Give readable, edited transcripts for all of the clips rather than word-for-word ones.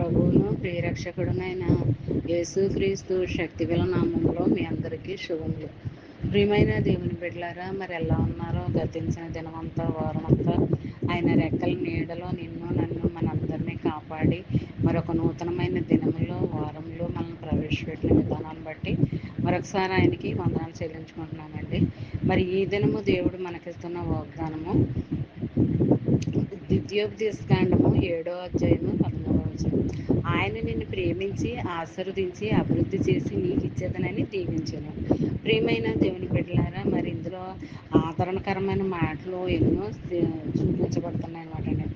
ప్రభువును ప్రియరక్షకుడునైన యేసుక్రీస్తు శక్తిగల నామంలో మీ అందరికీ శుభములు. ప్రియమైన దేవుని బిడ్డలారా, మరి ఎలా ఉన్నారో? గతించిన దినమంతా, వారమంతా ఆయన రెక్కల నీడలో నిన్ను నన్ను మనందరినీ కాపాడి మరొక నూతనమైన దినములో వారంలో మనల్ని ప్రవేశపెట్టిన విధానాన్ని బట్టి మరొకసారి ఆయనకి వందనాలు చెల్లించుకుంటున్నానండి. మరి ఈ దినము దేవుడు మనకిస్తున్న వాగ్దానము ద్వితీయోపదేశకాండము 7వ అధ్యాయము 13వ వచనం. ఆయన నిన్ను ప్రేమించి ఆశీర్వదించి అభివృద్ధి చేసి నీకు ఇచ్చేదనని దీవించను. ప్రియమైన దేవుని బిడ్డలారా, మరి ఇందులో ఆదరణకరమైన మాటలు ఎన్నో చూపించబడుతున్నాయి అన్నమాట అండి.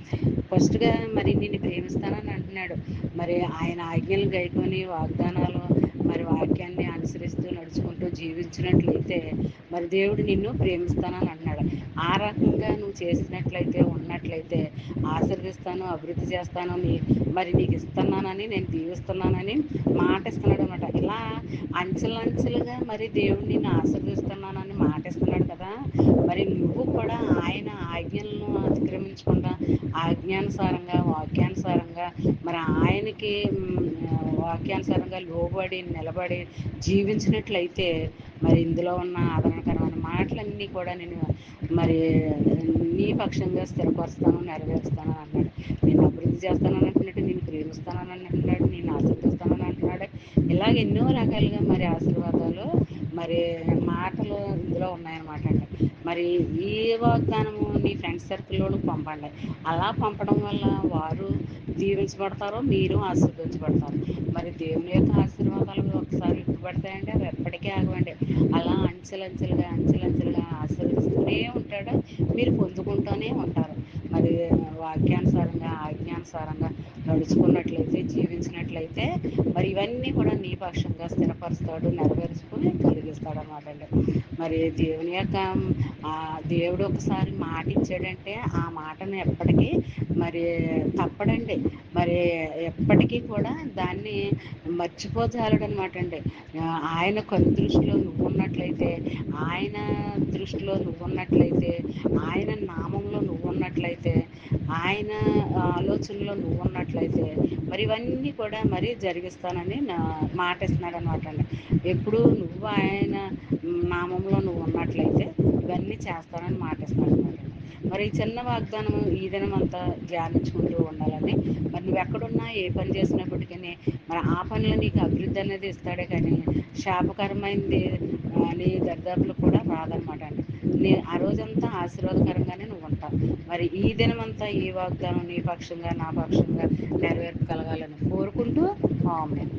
ఫస్ట్గా మరి నిన్ను ప్రేమిస్తానని అంటున్నాడు. మరి ఆయన ఆజ్ఞలు గైకొని వాగ్దానాలు మరి వాక్యాన్ని అనుసరిస్తూ నడుచుకుంటూ జీవించినట్లయితే మరి దేవుడు నిన్ను ప్రేమిస్తానని అంటున్నాడు. ఆ రకంగా నువ్వు చేసినట్లయితే ఉన్నట్లయితే ఆశీర్వదిస్తాను, అభివృద్ధి చేస్తాను, మరి నీకు ఇస్తున్నానని, నేను దీవిస్తున్నానని మాట ఇస్తున్నాడు అనమాట. ఇలా అంచెలంచెలుగా మరి దేవుడు నిన్ను ఆశీర్వదిస్తున్నానని మాట ఇస్తున్నాడు కదా. మరి నువ్వు కూడా ఆయన ఆజ్ఞలను అతిక్రమించకుండా ఆజ్ఞానుసారంగా వాక్యానుసారంగా మరి ఆయనకి వాక్యానుసారంగా లోబడి నిలబడి జీవించినట్లయితే మరి ఇందులో ఉన్న ఆదరణకరమైన మాటలన్నీ కూడా నేను మరి నీ పక్షంగా స్థిరపరుస్తాను, నెరవేరుస్తాను అన్నాడు. నేను అభివృద్ధి చేస్తానని అంటున్నాడు, నేను ప్రేమిస్తానని అంటున్నాడు, నేను ఆశీర్వదిస్తానని అంటున్నాడు. ఇలాగ ఎన్నో రకాలుగా మరి ఆశీర్వాదాలు మరి మాటలు ఇందులో ఉన్నాయన్నమాట అండి. మరి ఈ వాగ్దానము నీ ఫ్రెండ్స్ సర్కిల్లోకి పంపండి. అలా పంపడం వల్ల వారు దీవించబడతారు, మీరు ఆశీర్వదించబడతారు. మరి దేవుని యొక్క ఆశీర్వాదాలు ఒకసారి ఇవ్వబడతాయండి, అవి ఎప్పటికీ ఆగవండి. అలా అంచెలంచెలుగా ఆశీర్వదిస్తూనే ఉంటాడు, మీరు పొందుకుంటూనే ఉంటారు. మరి వాక్యానుసారంగా ఆజ్ఞానుసారంగా నడుచుకున్నట్లయితే, జీవించినట్లయితే మరి ఇవన్నీ కూడా నీ పక్షంగా స్థిరపరుస్తాడు, నెరవేర్చుకుని కలిగిస్తాడు అన్నమాట అండి. మరి దేవుని యొక్క దేవుడు ఒకసారి మాట ఇచ్చాడంటే ఆ మాటను ఎప్పటికీ మరి తప్పడండి. మరి ఎప్పటికీ కూడా దాన్ని మర్చిపోజాలడు అనమాట అండి. ఆయన కను దృష్టిలో నువ్వు ఉన్నట్లయితే, ఆయన దృష్టిలో నువ్వు ఉన్నట్లయితే, ఆయన నామంలో నువ్వు ఉన్నట్లయితే, ఆయన ఆలోచనలో నువ్వు ఉన్నట్లయితే మరి ఇవన్నీ కూడా మరి జరిగిస్తానని మాట ఇస్తున్నాడు అనమాట అండి. ఎప్పుడు నువ్వు ఆయన నామంలో నువ్వు ఉన్నట్లయితే ఇవన్నీ చేస్తానని మాట ఇస్తున్నాడు అనమాట. మరి ఈ చిన్న వాగ్దానం ఈ దినం అంతా ధ్యానించుకుంటూ ఉండాలని, మరి నువ్వు ఎక్కడున్నా ఏ పని చేసినప్పటికీ మరి ఆ పనిలో నీకు అభివృద్ధి అనేది ఇస్తాడే కానీ శాపకరమైనది నీ దరిదాపులు కూడా రాదనమాట అండి. ఆ రోజంతా ఆశీర్వాదకరంగానే నువ్వు ఉంటావు. మరి ఈ దినమంతా ఈ వాగ్దానం నీ పక్షంగా నా పక్షంగా నెరవేర్పు కలగాలని కోరుకుంటూ ఆమేన్.